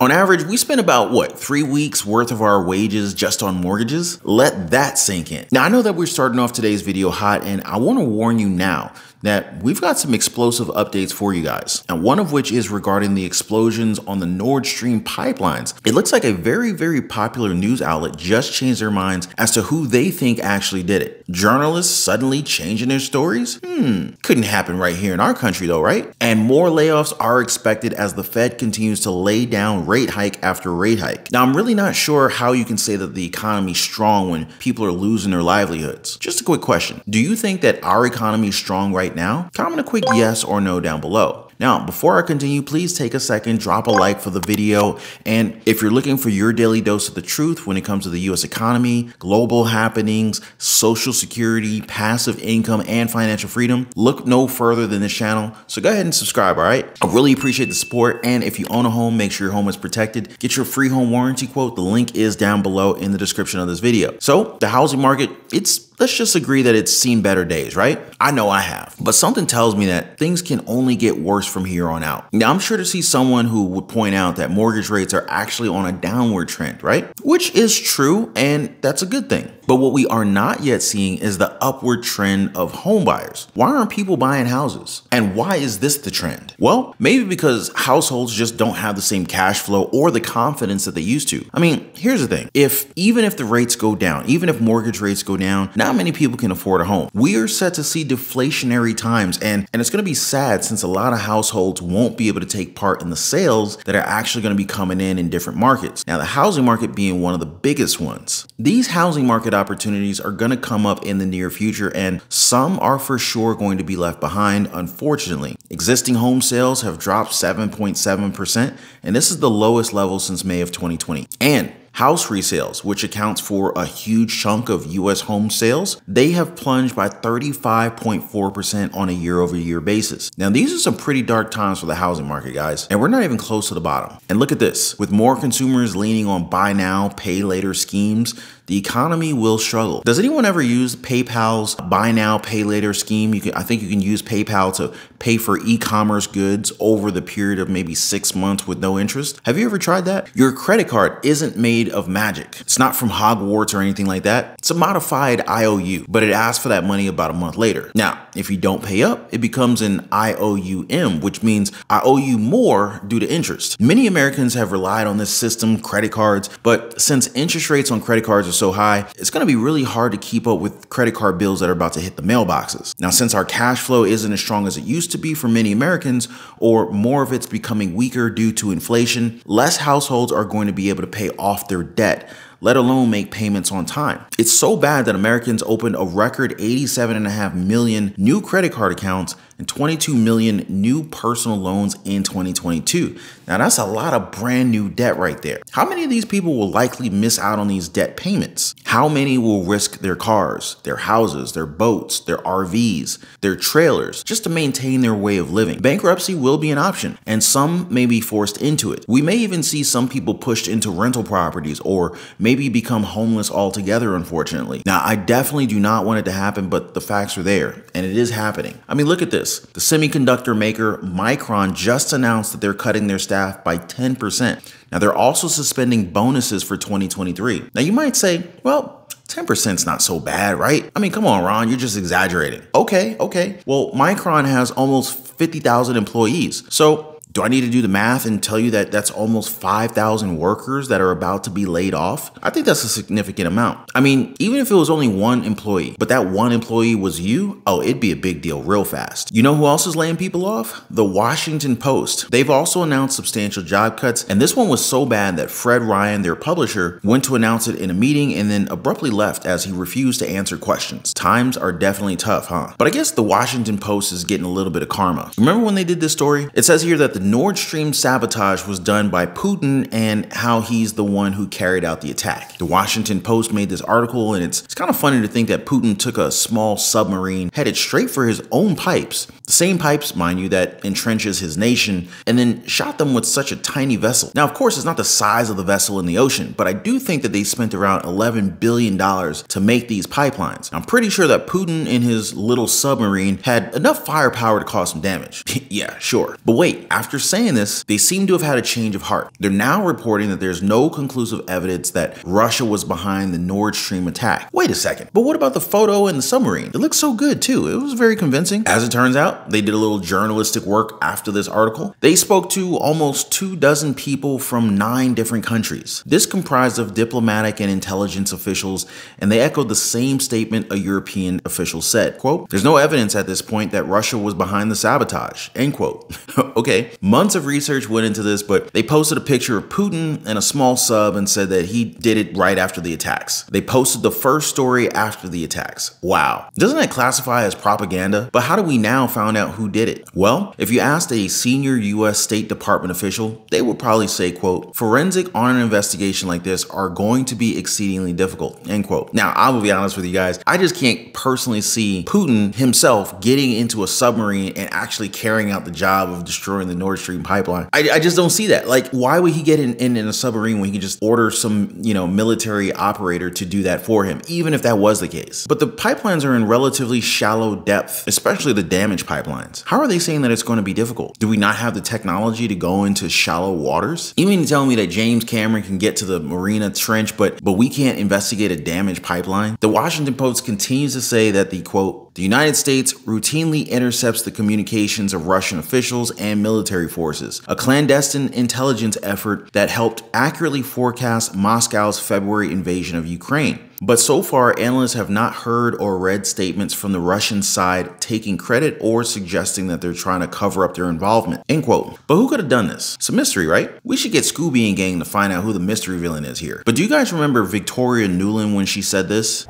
On average, we spend about, what, 3 weeks worth of our wages just on mortgages? Let that sink in. Now, I know that we're starting off today's video hot, and I want to warn you now that we've got some explosive updates for you guys, and one of which is regarding the explosions on the Nord Stream pipelines. It looks like a very popular news outlet just changed their minds as to who they think actually did it. Journalists suddenly changing their stories? Couldn't happen right here in our country though, right? And more layoffs are expected as the Fed continues to lay down rate hike after rate hike. Now, I'm really not sure how you can say that the economy's strong when people are losing their livelihoods. Just a quick question. Do you think that our economy is strong right now? Comment a quick yes or no down below. Now, before I continue, please take a second, drop a like for the video. And if you're looking for your daily dose of the truth when it comes to the US economy, global happenings, social security, passive income, and financial freedom, look no further than this channel. So go ahead and subscribe, all right? I really appreciate the support. And if you own a home, make sure your home is protected. Get your free home warranty quote. The link is down below in the description of this video. So the housing market, let's just agree that it's seen better days, right? I know I have, but something tells me that things can only get worse from here on out. Now, I'm sure to see someone who would point out that mortgage rates are actually on a downward trend, right? Which is true, and that's a good thing. But what we are not yet seeing is the upward trend of home buyers. Why aren't people buying houses? And why is this the trend? Well, maybe because households just don't have the same cash flow or the confidence that they used to. I mean, here's the thing. Even if the rates go down, even if mortgage rates go down, not many people can afford a home. We are set to see deflationary times, and it's going to be sad since a lot of households won't be able to take part in the sales that are actually going to be coming in different markets. Now, the housing market being one of the biggest ones. These housing market opportunities are going to come up in the near future, and some are for sure going to be left behind, unfortunately. Existing home sales have dropped 7.7%, and this is the lowest level since May of 2020. And house resales, which accounts for a huge chunk of US home sales, they have plunged by 35.4% on a year-over-year basis. Now, these are some pretty dark times for the housing market, guys, and we're not even close to the bottom. And look at this. With more consumers leaning on buy now, pay later schemes, the economy will struggle. Does anyone ever use PayPal's buy now, pay later scheme? I think you can use PayPal to pay for e-commerce goods over the period of maybe 6 months with no interest. Have you ever tried that? Your credit card isn't made of magic. It's not from Hogwarts or anything like that. It's a modified IOU, but it asks for that money about a month later. Now, if you don't pay up, it becomes an IOUM, which means I owe you more due to interest. Many Americans have relied on this system, credit cards, but since interest rates on credit cards are so high, it's going to be really hard to keep up with credit card bills that are about to hit the mailboxes. Now, since our cash flow isn't as strong as it used to be for many Americans, or more of it's becoming weaker due to inflation, less households are going to be able to pay off their debt, let alone make payments on time. It's so bad that Americans opened a record 87.5 million new credit card accounts and 22 million new personal loans in 2022. Now, that's a lot of brand new debt right there. How many of these people will likely miss out on these debt payments? How many will risk their cars, their houses, their boats, their RVs, their trailers, just to maintain their way of living? Bankruptcy will be an option, and some may be forced into it. We may even see some people pushed into rental properties or maybe become homeless altogether, unfortunately. Now, I definitely do not want it to happen, but the facts are there, and it is happening. I mean, look at this. The semiconductor maker Micron just announced that they're cutting their staff by 10%. Now, they're also suspending bonuses for 2023. Now, you might say, well, 10% is not so bad, right? I mean, come on, Ron, you're just exaggerating. Okay. Well, Micron has almost 50,000 employees. So do I need to do the math and tell you that that's almost 5,000 workers that are about to be laid off? I think that's a significant amount. I mean, even if it was only one employee, but that one employee was you, oh, it'd be a big deal real fast. You know who else is laying people off? The Washington Post. They've also announced substantial job cuts, and this one was so bad that Fred Ryan, their publisher, went to announce it in a meeting and then abruptly left as he refused to answer questions. Times are definitely tough, huh? But I guess the Washington Post is getting a little bit of karma. Remember when they did this story? It says here that the Nord Stream sabotage was done by Putin and how he's the one who carried out the attack. The Washington Post made this article, and it's kind of funny to think that Putin took a small submarine headed straight for his own pipes. The same pipes, mind you, that entrenches his nation, and then shot them with such a tiny vessel. Now, of course, it's not the size of the vessel in the ocean, but I do think that they spent around $11 billion to make these pipelines. I'm pretty sure that Putin in his little submarine had enough firepower to cause some damage. Yeah, sure. But wait, after saying this, they seem to have had a change of heart. They're now reporting that there's no conclusive evidence that Russia was behind the Nord Stream attack. Wait a second, but what about the photo in the submarine? It looks so good too. It was very convincing. As it turns out, they did a little journalistic work after this article. They spoke to almost 24 people from 9 different countries. This comprised of diplomatic and intelligence officials, and they echoed the same statement a European official said. Quote, "There's no evidence at this point that Russia was behind the sabotage." End quote. Okay, months of research went into this, but they posted a picture of Putin and a small sub and said that he did it right after the attacks. They posted the first story after the attacks. Wow. Doesn't that classify as propaganda? But how do we now find out who did it? Well, if you asked a senior US State Department official, they would probably say, quote, "Forensic on an investigation like this are going to be exceedingly difficult," end quote. Now, I will be honest with you guys, I just can't personally see Putin himself getting into a submarine and actually carrying out the job of destroying the Nord Stream pipeline. I just don't see that. Like, why would he get in a submarine when he could just order some, military operator to do that for him, even if that was the case? But the pipelines are in relatively shallow depth, especially the damaged pipelines. How are they saying that it's going to be difficult? Do we not have the technology to go into shallow waters? You mean to tell me that James Cameron can get to the Marina Trench, but we can't investigate a damaged pipeline? The Washington Post continues to say that the, quote, "The United States routinely intercepts the communications of Russian officials and military forces, a clandestine intelligence effort that helped accurately forecast Moscow's February invasion of Ukraine. But so far, analysts have not heard or read statements from the Russian side taking credit or suggesting that they're trying to cover up their involvement," end quote. But who could have done this? It's a mystery, right? We should get Scooby and gang to find out who the mystery villain is here. But do you guys remember Victoria Nuland when she said this?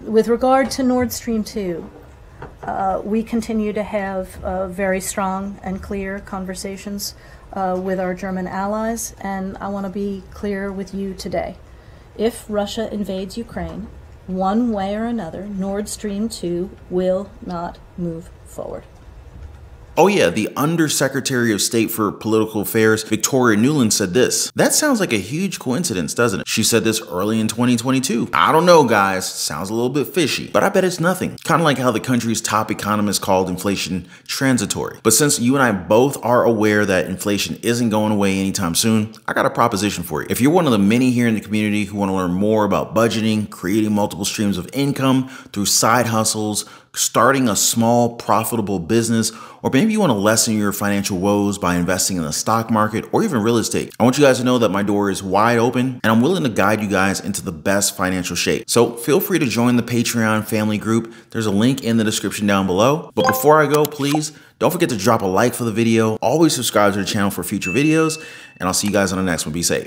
With regard to Nord Stream 2, we continue to have very strong and clear conversations with our German allies, and I want to be clear with you today. If Russia invades Ukraine, one way or another, Nord Stream 2 will not move forward. Oh yeah, the Undersecretary of State for Political Affairs, Victoria Nuland, said this. That sounds like a huge coincidence, doesn't it? She said this early in 2022. I don't know, guys. Sounds a little bit fishy, but I bet it's nothing. Kind of like how the country's top economist called inflation transitory. But since you and I both are aware that inflation isn't going away anytime soon, I got a proposition for you. If you're one of the many here in the community who want to learn more about budgeting, creating multiple streams of income through side hustles, starting a small profitable business, or maybe you want to lessen your financial woes by investing in the stock market or even real estate, I want you guys to know that my door is wide open and I'm willing to guide you guys into the best financial shape. So feel free to join the Patreon family group. There's a link in the description down below. But before I go, please don't forget to drop a like for the video. Always subscribe to the channel for future videos, and I'll see you guys on the next one. Be safe.